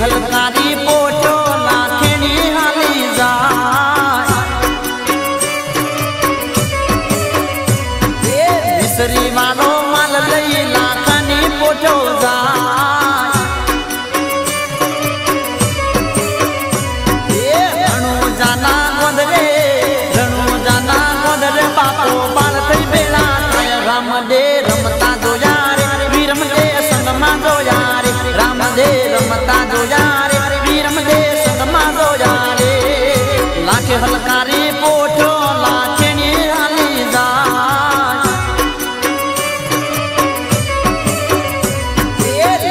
हलकारी पोटो लाखेनी हाली जाय मिसरी वालो माल लई लाखनी पोटो जाय रणु जाना गोदरे बापो बाल थई बेड़ा राम दे रमता जोया रे वीरम दे संगमा जोया रे राम दे रमता जोया रे वीरम दे संगमा जोया रे लाखे हलकारी पोठो लाखेनी हाली जाय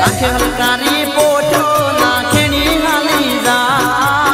लाखे हलकारी पोठो लाखेनी हाली जाय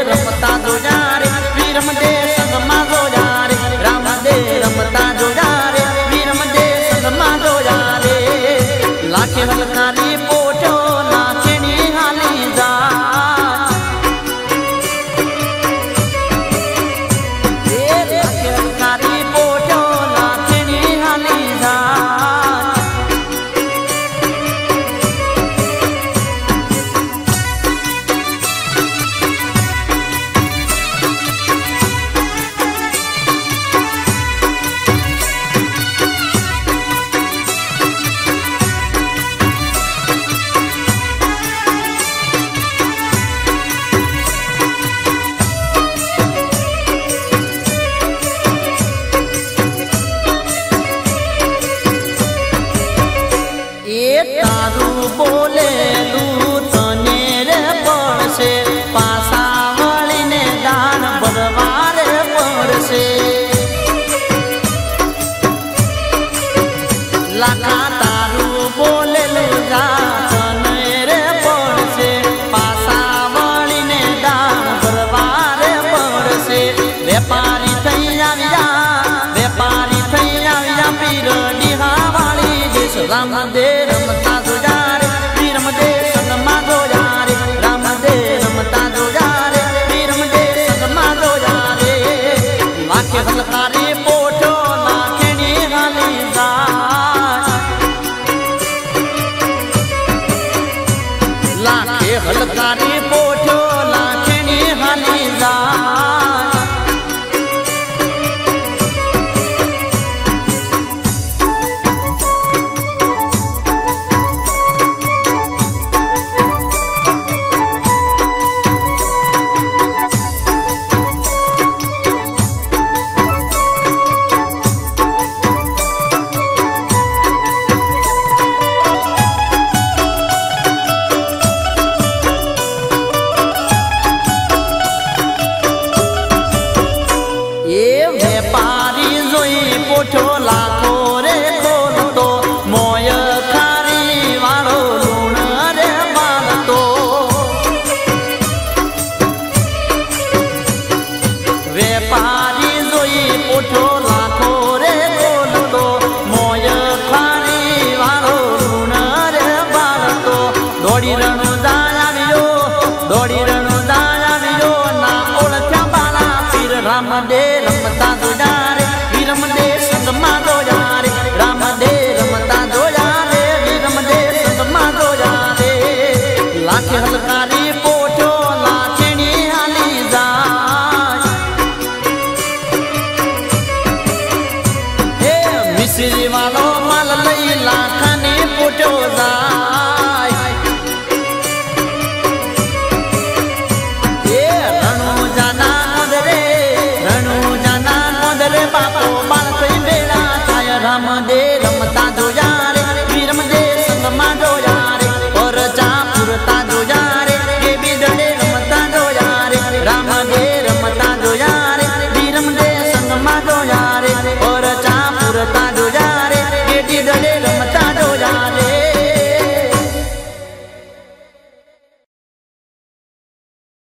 रमता जोया रे वीरम दे संगमा जोया रे राम दे रमता जोया रे वीरम दे संगमा जोया रे लाखे हलकारी पोठो लाखेनी हाली जाय लाखे हलकारी पोठो लाखेनी हाली जाय तारू बोले लू तने रे पड़से पासा वाली ने दान बरवारे पड़से लाखा तारू बोले लू जा